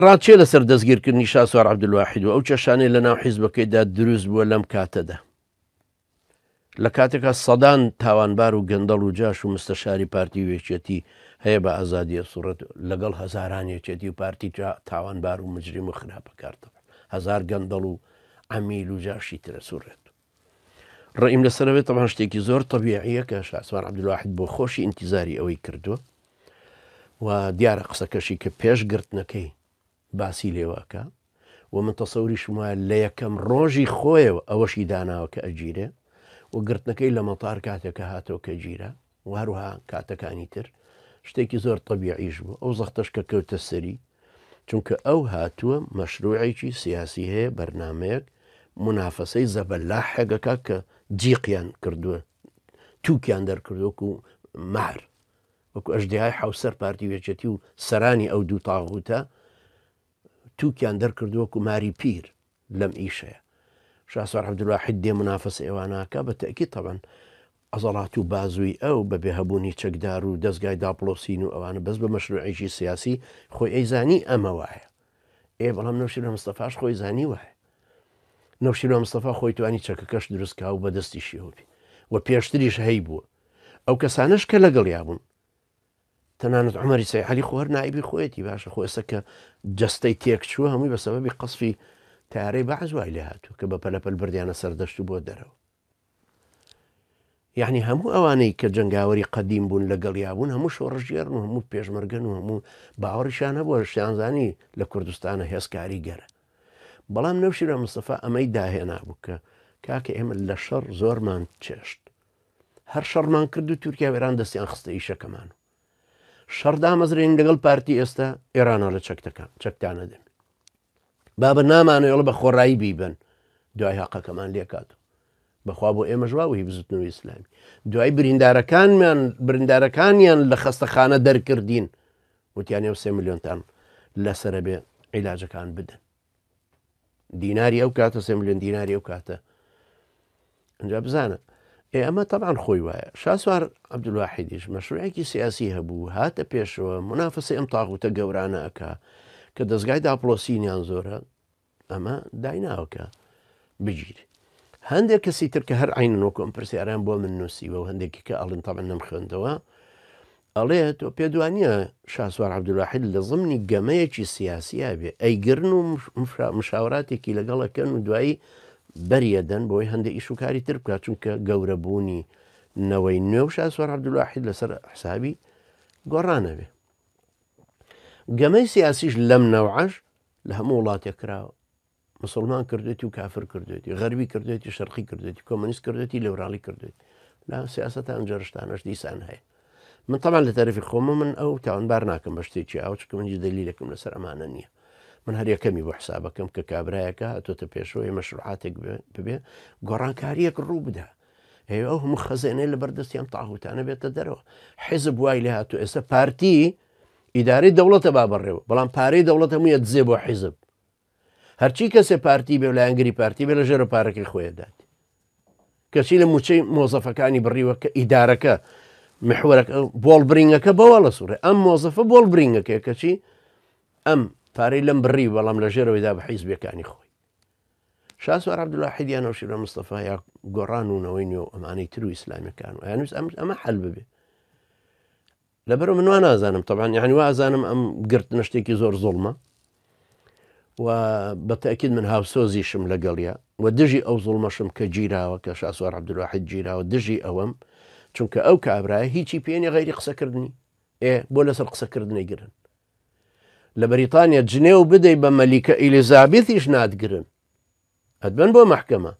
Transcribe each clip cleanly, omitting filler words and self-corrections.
ڕاچێ لەسەر دەستگیرکردنی شاسوار عەبدولواحید و ئەو چەشانەی لە ناو حیزبەکەیدا دروست بووە لەم کاتەدا لە کاتێکا سەدان تاوانبار و گەندەڵ و جاش و مستەشاری پارتی وێچێتی هەیە بە ئازادیە سوڕەت لەگەڵ هەزاران یەکێتی و پارتی تاوانبار و مجرم و خراپەکارتەوە هەزار گەندەڵ و عەمیل و جاشی ترە سوڕێت ڕئیم لەسەرەوێت تەمان شتێکی زۆر تەبیعیە کە شاسوار عەبدولواحید بۆ خۆشی ئینتیزاری ئەوەی کردووە و دیارە قسەکەشی کە پێش گرتنەکەی باسی لێواکە و من تەسەوریشم وایە لە یەکەم ڕۆژی خۆیەوە ئەوەشی داناوە کە ئەگیرێ و گرتنەکەی لە مەتار کاتێکە هاتەوە کە گیرە و هەروها کاتەکانی تر شتێکی زۆر تەبیعیش بوو ئەو زەختەش کە کەوتە سەری چونکە ئەو هاتووە مەشروعێکی سیاسی هەیە بەرنمەیەک منافەسەی زەبەلاحێگەکە کە جیقیان کردووە تووکیان دەرکردوەکو و مار وەکو ئەژدیهای حوسەر پارتی وێچەتی و سەرانی ئەو دوو تاغوتە تووکیان دەرکردووەکو ماری پیر لەم ئیشەیە شاسوار عەبدولواحید دێ منافەسە ئێواناکە بە تەئکید تەبەن عەزەڵات و بازووی ئەو بە بێهەبوونی چەکدار و دەستگای داپڵۆسین و ئەوانە بەس بە مەشروعێکی سیاسی خۆی ئەیزانی ئەمە وایە بەڵام نەوشیرە مستەفاش خۆی زانی وایە نەوشیرە مستەفا خۆی توانی چەکەکەش دروستکا و بەدەستی شێوبی و پێشتریش هەی بووە ئەو کەسانش کە لەگەڵیا بوون تەنانەت عومەری سەیحەلی خۆر نائیبی خۆیەتی باشە خۆ ئێستا کە جەستەی تێکچووە هەمووی بە سەبەبی قەسفی تارەی بەعز وای لێ هاتووە کە بە پەلەپەل بردیانە سەردەشت و بۆ دەرەوە یعنی هەموو ئەوانەی کە جنگاوەری قەدیم بوون لەگەڵیا بوون هەموو شۆڕژێرن و هەموو پێشمەرگن و هەموو باوەڕیشان هەبووە شتیانزانی لە کوردستانە هێزکاری گەرە بەڵام نەوشیرە مستەفا ئەمەی داهێنا بوو کە کاکە ئێمە لە شەڕ زۆرمان چێشت هەر شەڕمان کرد و تورکیا و ئێران دەستیان خستە ئیشەکەمان شەڕ دامەزرێن لەگەڵ پارتی ئێستا ئێرانە لە چەکتانە دەن بابە نامانەوێڵە بە خۆڕایی بیبن دوای حەقەکەمان لێکاتەوە بەخوا بۆ ئێمە ژواوی بزوتنەوەی ئیسلامی دوای بریندارەکانیان لە خەستەخانە دەرکردین وتیانێ 3 ملیۆنتان لەسرە بێ عیلاجەکان بدەن دیناری ئەو کاتە 3 ملیۆن دیناری ئەو کاتە ئەجا بزانە ئەمە تەبعاً خۆی وایە شاسوار عەبدولواحیدیش مەشروعێکی سیاسی هەبوو هاتە پێشەوە منافەسەی ئەم تاغوتە گەورانە ئەکا کە دەستگای داپڵۆسینیان زۆرە ئەمە دایناوەکە بگیر هەندێک کەسی تر کە هەر عینن وەکو ئەم پرسیاران بۆ من نووسیوە و هەندێکی کە ئەڵێن تەبعاً نەم خوێندەوە ئەڵێ تۆ پێدوانیە شاسوار عەبدولواحید لە ضمنی گەمەیەکی سیاسیە بێ ئەیگرن و مشاوراتێکی لەگەڵەکەن و دوایی بەریەدەن بۆی هەندێک ئیشوکاری تر بکات چونکە گەورەبوونی نەوەی نوێ و شاسوار عەبدولواحید لەسەر حسابی گۆڕانەبێ گەمەی سیاسیش لەم نەوعەش لە هەموو وڵاتێک کراوە مسلمان کردێتی و کافر کردێتی غەربی کردێتی شەرقی کردێتی کۆمەنیست کردێتی لێوراڵی کردێت لا سیاسەتە ئەنجەرشتانەش دیسان هەیە من تەمان لە تەرەفی خۆمە من ئەو تاوانبار ناکەم بە شتێکی ئاو چکە منجی دەلیلەکەم لەسەر ئەمانە نییە من هەر یەکەمی بۆ حسابەکەم کە کابرایەکە هاتۆتە پێشەوەی مەشروعاتێک ببێ گۆڕانکاریەک ڕوو بدە ئەو هەموو خەزێنەی لە بەردەستیان تاغوتانە بێتە دەرەوە حیزب وای لێ هاتوو ئێستا پارتی ئیدارەی دەوڵەتە با بڕێەوە بەڵام پارەی دەوڵەت هەموویە دزێ بۆ حیزب هەرچی کەسێ پارتی بێ و لایەنگری پارتی بێ لە ژێرە پارەکەی خۆیەدات کەچی لە موچەی مۆزەفەکانی بڕیوە کە ئیدارەکە محوەرەکە بۆڵبرینگەکە بەوە لە سوورێ ئەم مۆزەفە بۆڵبرینگەکە کەچی ئەم پارەی لەم بڕی بەڵام لە ژێرەوەیدا بە حیزبەکانی خۆی شاسوار عەبدولواحید یان نەوشیرە مستەفا یا گۆڕانونەوەی نوێ ئەمانەی تر و ئیسلامیەکان و یانویست ئەمە حەل ببێ لەبەرەوە من وا نازانم تەبعاً یعنی وازانم ئەم گرتنە شتێکی زۆر زوڵمە و بە تەئکید من هاوسۆزیشم لەگەڵیا و دژی ئەو زوڵمەشم کە گیراوە کە شاسوار عەبدولواحید گیراوە دژی ئەوەم چونکە ئەو کابرایە هیچی پێنی غەیری قسەکردنی بۆ لەسەر قسەکردنی گرن لە بەریتانیا جنێو بدەی بە مەلیکە ئیلیزابێتیش نادگرن ئەدبن بۆ مەحکەمە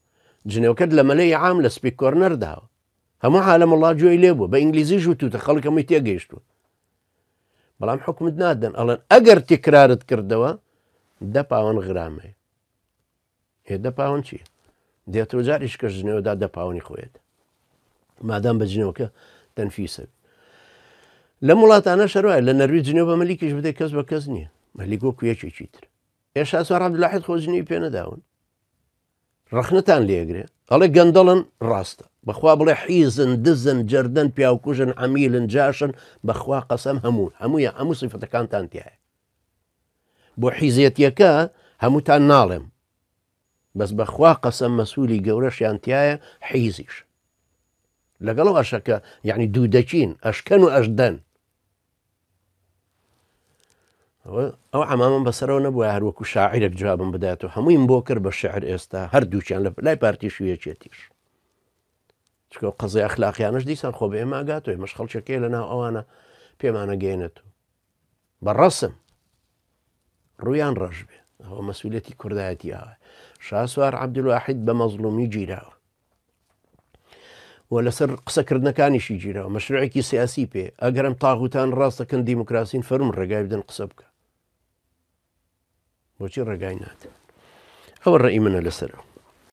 جنێوکەت لە مەلەی عام لە سپیک کۆرنەر داوە هەموو عالەم وڵات گوێی لێ بووە بە ئینگلیزی ژوتوتە خەڵک هەمووی تێگەیشتووە بەڵام حکومت نادەن ئەڵێن ئەگەر تکرارت کردەوە 10 پاوەند غرامەیە 10 پاوەند چییە دێتەوە جاریش کەش جنێوەدا 10 پاوەنی خۆیەت مادام بە جنێوەکە تەنفیسە لەم وڵاتانە شەروایە لە نەروی جنێو بە مەلیکیش بدەی کەس بە کەس نییە مەلیک وەکو یەکێکی تر شاسوار عەبدولواحید خۆ جنێوی پێ نەداون ڕەخنەتان لێگرێ ئەڵێ گەندەڵن ڕاستە بەخوا بڵێ حیزن دزن جەردەن پیاوکوژن عەمیلن جاشن بەخوا قەسەم هەموویە هەموو سیفەتەکانتان تایە بۆ حیزێتیەکە هەمووتان ناڵێم بەس بەخوا قەسەم مەسوولی گەورەشیانتیایە حیزیش لەگەڵ ئەشەکە یعنی دوو دەچین ئەشکەن و ئەشدەن ئەو عمامە بەسەرەوە نەبووە هەروەکو شاعیرێک جوابم بداتەوە هەموویم بۆ کرد بە شعر ئێستا هەردووچیان لە لای پارتی شوێچێتیش چکە قەزای ئەخلاقیانش دیسان خۆ بە ئێمە ئاگاتۆی مەش خەڵکێکەکەی لە ناو ئەوانە پێمانە گەێنێت بە ڕەسم ڕویان ڕەش بێ ئەوە مەسئولەتی کوردایەتی ئاوە شاسوار عەبدولواحید بە مەزڵومی گیراوە و لەسەر قسەکردنەکانیشی گیراوە مەشروعێکی سیاسی پێ ئەگەرم تاغوتان ڕاستەکەن دیموکراسین فەرم ڕێگای بدەن قسە بکە بۆچی ڕێگای ناتێن ئەوە ڕێی منە لەسەرەوە